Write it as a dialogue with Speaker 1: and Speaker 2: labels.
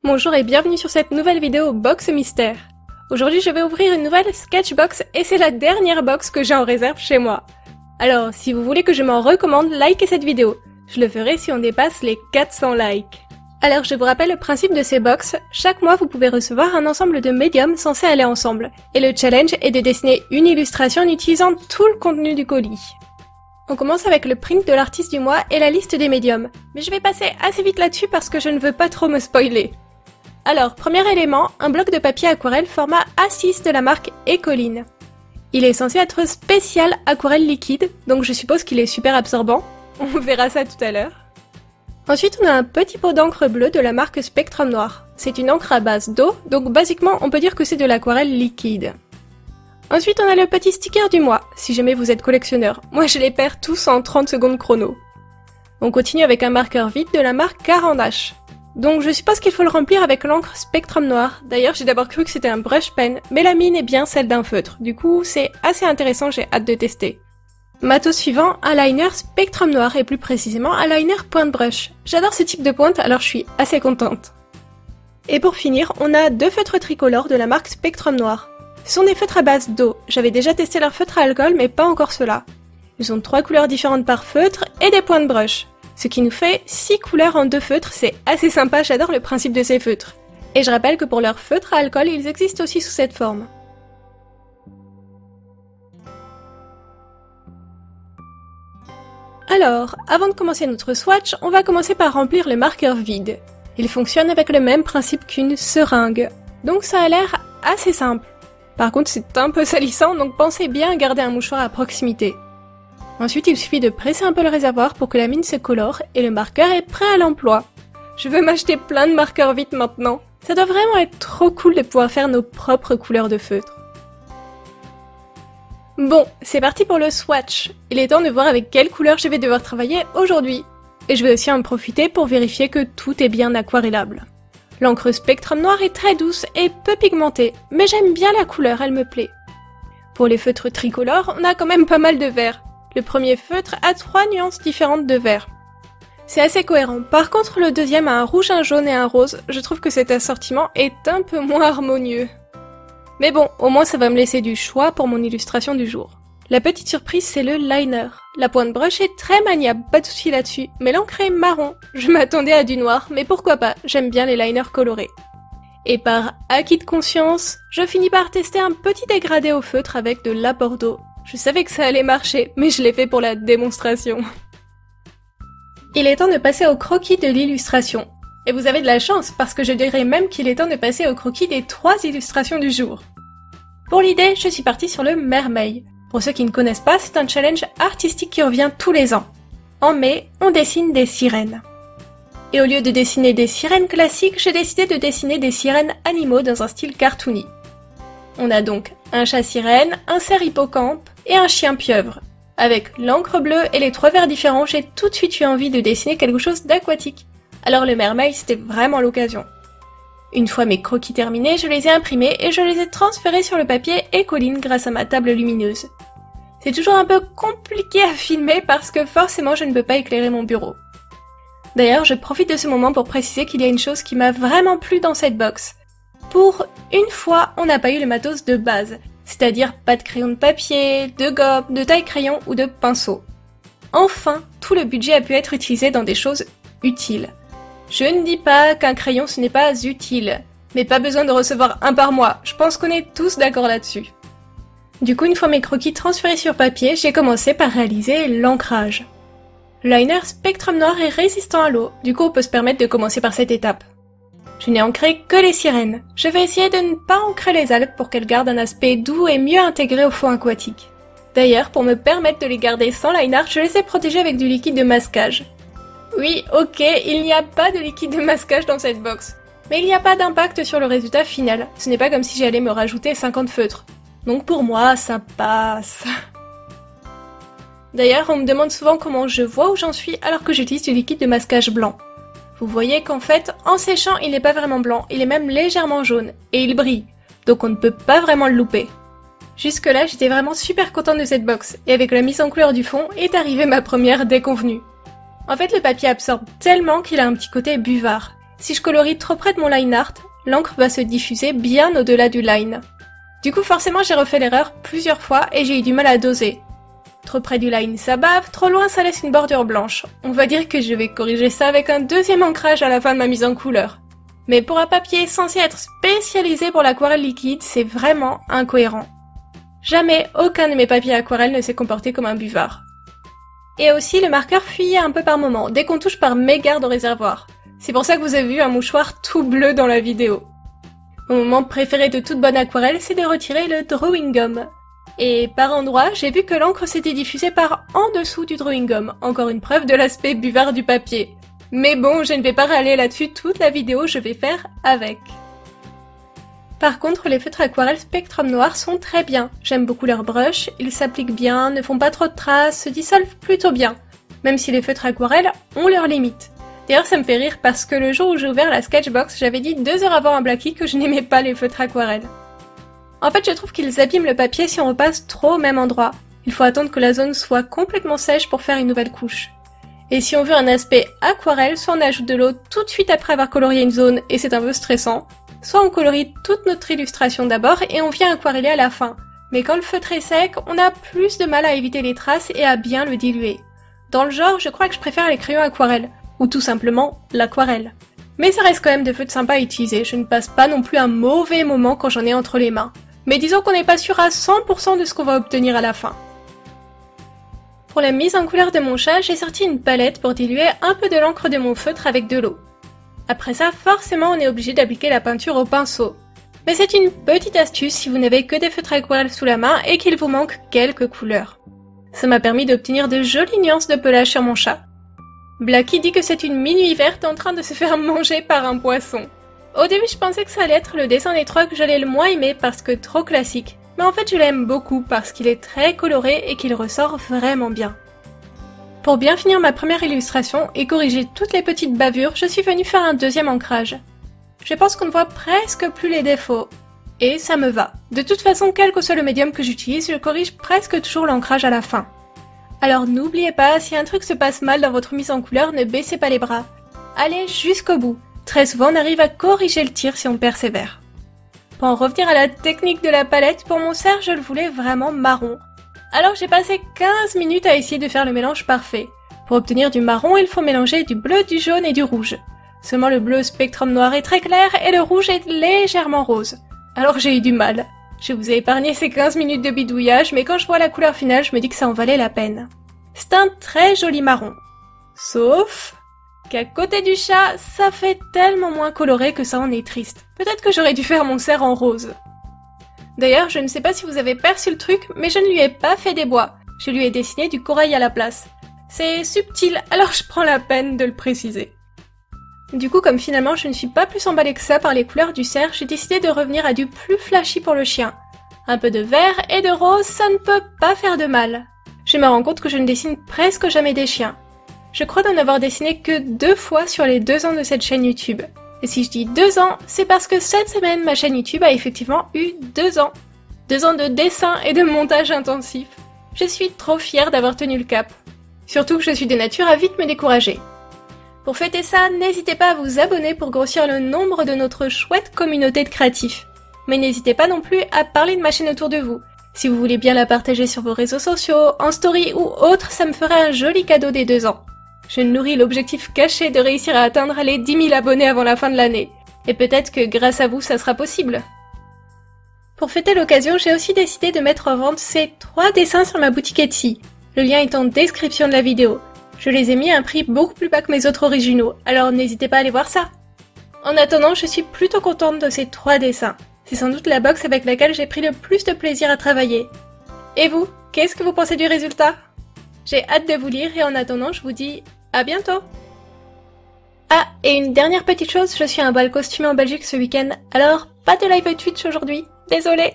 Speaker 1: Bonjour et bienvenue sur cette nouvelle vidéo Box Mystère. Aujourd'hui je vais ouvrir une nouvelle Sketchbox et c'est la dernière box que j'ai en réserve chez moi. Alors si vous voulez que je m'en recommande, likez cette vidéo. Je le ferai si on dépasse les 400 likes. Alors je vous rappelle le principe de ces box, chaque mois vous pouvez recevoir un ensemble de médiums censés aller ensemble. Et le challenge est de dessiner une illustration en utilisant tout le contenu du colis. On commence avec le print de l'artiste du mois et la liste des médiums. Mais je vais passer assez vite là-dessus parce que je ne veux pas trop me spoiler. Alors, premier élément, un bloc de papier aquarelle format A6 de la marque Ecoline. Il est censé être spécial aquarelle liquide, donc je suppose qu'il est super absorbant. On verra ça tout à l'heure. Ensuite, on a un petit pot d'encre bleue de la marque Spectrum Noir. C'est une encre à base d'eau, donc basiquement on peut dire que c'est de l'aquarelle liquide. Ensuite, on a le petit sticker du mois, si jamais vous êtes collectionneur. Moi, je les perds tous en 30 secondes chrono. On continue avec un marqueur vide de la marque Caran-d'Ache. Donc je suppose qu'il faut le remplir avec l'encre Spectrum Noir. D'ailleurs, j'ai d'abord cru que c'était un brush pen, mais la mine est bien celle d'un feutre. Du coup, c'est assez intéressant, j'ai hâte de tester. Matos suivant, un liner Spectrum Noir et plus précisément un liner pointe brush. J'adore ce type de pointe, alors je suis assez contente. Et pour finir, on a deux feutres tricolores de la marque Spectrum Noir. Ce sont des feutres à base d'eau. J'avais déjà testé leur feutre à alcool, mais pas encore ceux-là. Ils ont 3 couleurs différentes par feutre et des pointes brush. Ce qui nous fait 6 couleurs en 2 feutres, c'est assez sympa, j'adore le principe de ces feutres. Et je rappelle que pour leurs feutres à alcool, ils existent aussi sous cette forme. Alors, avant de commencer notre swatch, on va commencer par remplir le marqueur vide. Il fonctionne avec le même principe qu'une seringue, donc ça a l'air assez simple. Par contre, c'est un peu salissant, donc pensez bien à garder un mouchoir à proximité. Ensuite, il suffit de presser un peu le réservoir pour que la mine se colore et le marqueur est prêt à l'emploi. Je veux m'acheter plein de marqueurs vite maintenant. Ça doit vraiment être trop cool de pouvoir faire nos propres couleurs de feutre. Bon, c'est parti pour le swatch. Il est temps de voir avec quelle couleur je vais devoir travailler aujourd'hui. Et je vais aussi en profiter pour vérifier que tout est bien aquarellable. L'encre Spectrum Noir est très douce et peu pigmentée, mais j'aime bien la couleur, elle me plaît. Pour les feutres tricolores, on a quand même pas mal de vert. Le premier feutre a 3 nuances différentes de vert. C'est assez cohérent. Par contre, le deuxième a un rouge, un jaune et un rose. Je trouve que cet assortiment est un peu moins harmonieux. Mais bon, au moins ça va me laisser du choix pour mon illustration du jour. La petite surprise, c'est le liner. La pointe brush est très maniable, pas de soucis là-dessus, mais l'encre est marron. Je m'attendais à du noir, mais pourquoi pas, j'aime bien les liners colorés. Et par acquis de conscience, je finis par tester un petit dégradé au feutre avec de la Bordeaux. Je savais que ça allait marcher, mais je l'ai fait pour la démonstration. Il est temps de passer au croquis de l'illustration. Et vous avez de la chance, parce que je dirais même qu'il est temps de passer au croquis des 3 illustrations du jour. Pour l'idée, je suis partie sur le mermaid. Pour ceux qui ne connaissent pas, c'est un challenge artistique qui revient tous les ans. En mai, on dessine des sirènes. Et au lieu de dessiner des sirènes classiques, j'ai décidé de dessiner des sirènes animaux dans un style cartoony. On a donc un chat sirène, un cerf hippocampe et un chien pieuvre. Avec l'encre bleue et les 3 verts différents, j'ai tout de suite eu envie de dessiner quelque chose d'aquatique. Alors le mermaid, c'était vraiment l'occasion. Une fois mes croquis terminés, je les ai imprimés et je les ai transférés sur le papier Ecoline grâce à ma table lumineuse. C'est toujours un peu compliqué à filmer parce que forcément je ne peux pas éclairer mon bureau. D'ailleurs, je profite de ce moment pour préciser qu'il y a une chose qui m'a vraiment plu dans cette box. Pour une fois, on n'a pas eu le matos de base, c'est-à-dire pas de crayon de papier, de gomme, de taille-crayon ou de pinceau. Enfin, tout le budget a pu être utilisé dans des choses utiles. Je ne dis pas qu'un crayon ce n'est pas utile, mais pas besoin de recevoir un par mois, je pense qu'on est tous d'accord là-dessus. Du coup, une fois mes croquis transférés sur papier, j'ai commencé par réaliser l'ancrage. Le liner Spectrum Noir est résistant à l'eau, du coup on peut se permettre de commencer par cette étape. Je n'ai ancré que les sirènes. Je vais essayer de ne pas ancrer les algues pour qu'elles gardent un aspect doux et mieux intégré au fond aquatique. D'ailleurs, pour me permettre de les garder sans liner, je les ai protégées avec du liquide de masquage. Oui, ok, il n'y a pas de liquide de masquage dans cette box. Mais il n'y a pas d'impact sur le résultat final. Ce n'est pas comme si j'allais me rajouter 50 feutres. Donc pour moi, ça passe. D'ailleurs, on me demande souvent comment je vois où j'en suis alors que j'utilise du liquide de masquage blanc. Vous voyez qu'en fait, en séchant, il n'est pas vraiment blanc, il est même légèrement jaune, et il brille, donc on ne peut pas vraiment le louper. Jusque là, j'étais vraiment super contente de cette box, et avec la mise en couleur du fond, est arrivée ma première déconvenue. En fait, le papier absorbe tellement qu'il a un petit côté buvard. si je colorie trop près de mon line art, l'encre va se diffuser bien au-delà du line. Du coup forcément j'ai refait l'erreur plusieurs fois et j'ai eu du mal à doser. Trop près du line ça bave, trop loin ça laisse une bordure blanche. On va dire que je vais corriger ça avec un deuxième ancrage à la fin de ma mise en couleur. Mais pour un papier censé être spécialisé pour l'aquarelle liquide, c'est vraiment incohérent. Jamais aucun de mes papiers aquarelle ne s'est comporté comme un buvard. Et aussi le marqueur fuyait un peu par moment, dès qu'on touche par mégarde au réservoir. C'est pour ça que vous avez vu un mouchoir tout bleu dans la vidéo. Mon moment préféré de toute bonne aquarelle, c'est de retirer le drawing gum. Et par endroits, j'ai vu que l'encre s'était diffusée par en dessous du drawing gum, encore une preuve de l'aspect buvard du papier. Mais bon, je ne vais pas râler là-dessus toute la vidéo, je vais faire avec. Par contre, les feutres aquarelles Spectrum Noir sont très bien. J'aime beaucoup leur brush, ils s'appliquent bien, ne font pas trop de traces, se dissolvent plutôt bien. Même si les feutres aquarelles ont leurs limites. D'ailleurs, ça me fait rire parce que le jour où j'ai ouvert la Sketchbox, j'avais dit 2 heures avant un Blackie que je n'aimais pas les feutres aquarelles. En fait, je trouve qu'ils abîment le papier si on repasse trop au même endroit. Il faut attendre que la zone soit complètement sèche pour faire une nouvelle couche. Et si on veut un aspect aquarelle, soit on ajoute de l'eau tout de suite après avoir colorié une zone et c'est un peu stressant, soit on colorie toute notre illustration d'abord et on vient aquareller à la fin. Mais quand le feutre est sec, on a plus de mal à éviter les traces et à bien le diluer. Dans le genre, je crois que je préfère les crayons aquarelles, ou tout simplement l'aquarelle. Mais ça reste quand même des feutres sympas à utiliser, je ne passe pas non plus un mauvais moment quand j'en ai entre les mains. Mais disons qu'on n'est pas sûr à 100% de ce qu'on va obtenir à la fin. Pour la mise en couleur de mon chat, j'ai sorti une palette pour diluer un peu de l'encre de mon feutre avec de l'eau. Après ça, forcément on est obligé d'appliquer la peinture au pinceau. Mais c'est une petite astuce si vous n'avez que des feutres aquarelles sous la main et qu'il vous manque quelques couleurs. Ça m'a permis d'obtenir de jolies nuances de pelage sur mon chat. Blackie dit que c'est une minuit verte en train de se faire manger par un poisson. Au début je pensais que ça allait être le dessin des trois que j'allais le moins aimer parce que trop classique. Mais en fait je l'aime beaucoup parce qu'il est très coloré et qu'il ressort vraiment bien. Pour bien finir ma première illustration et corriger toutes les petites bavures, je suis venue faire un deuxième ancrage. Je pense qu'on ne voit presque plus les défauts. Et ça me va. De toute façon, quel que soit le médium que j'utilise, je corrige presque toujours l'ancrage à la fin. Alors n'oubliez pas, si un truc se passe mal dans votre mise en couleur, ne baissez pas les bras. Allez jusqu'au bout. Très souvent, on arrive à corriger le tir si on persévère. Pour en revenir à la technique de la palette, pour mon cerf, je le voulais vraiment marron. Alors j'ai passé 15 minutes à essayer de faire le mélange parfait. Pour obtenir du marron, il faut mélanger du bleu, du jaune et du rouge. Seulement le bleu Spectrum Noir est très clair et le rouge est légèrement rose. Alors j'ai eu du mal. Je vous ai épargné ces 15 minutes de bidouillage, mais quand je vois la couleur finale, je me dis que ça en valait la peine. C'est un très joli marron. Sauf qu'à côté du chat, ça fait tellement moins coloré que ça en est triste. Peut-être que j'aurais dû faire mon cerf en rose. D'ailleurs, je ne sais pas si vous avez perçu le truc, mais je ne lui ai pas fait des bois. Je lui ai dessiné du corail à la place. C'est subtil, alors je prends la peine de le préciser. Du coup, comme finalement je ne suis pas plus emballée que ça par les couleurs du cerf, j'ai décidé de revenir à du plus flashy pour le chien. Un peu de vert et de rose, ça ne peut pas faire de mal. Je me rends compte que je ne dessine presque jamais des chiens. Je crois n'en avoir dessiné que 2 fois sur les 2 ans de cette chaîne YouTube. Et si je dis 2 ans, c'est parce que cette semaine, ma chaîne YouTube a effectivement eu 2 ans. 2 ans de dessin et de montage intensif. Je suis trop fière d'avoir tenu le cap. Surtout que je suis de nature à vite me décourager. Pour fêter ça, n'hésitez pas à vous abonner pour grossir le nombre de notre chouette communauté de créatifs. Mais n'hésitez pas non plus à parler de ma chaîne autour de vous. Si vous voulez bien la partager sur vos réseaux sociaux, en story ou autre, ça me ferait un joli cadeau des 2 ans. Je nourris l'objectif caché de réussir à atteindre les 10 000 abonnés avant la fin de l'année. Et peut-être que grâce à vous, ça sera possible. Pour fêter l'occasion, j'ai aussi décidé de mettre en vente ces 3 dessins sur ma boutique Etsy. Le lien est en description de la vidéo. Je les ai mis à un prix beaucoup plus bas que mes autres originaux, alors n'hésitez pas à aller voir ça. En attendant, je suis plutôt contente de ces 3 dessins. C'est sans doute la box avec laquelle j'ai pris le plus de plaisir à travailler. Et vous, qu'est-ce que vous pensez du résultat? J'ai hâte de vous lire et en attendant, je vous dis à bientôt. Ah, et une dernière petite chose, je suis à un bal costumé en Belgique ce week-end, alors pas de live Twitch aujourd'hui, désolée.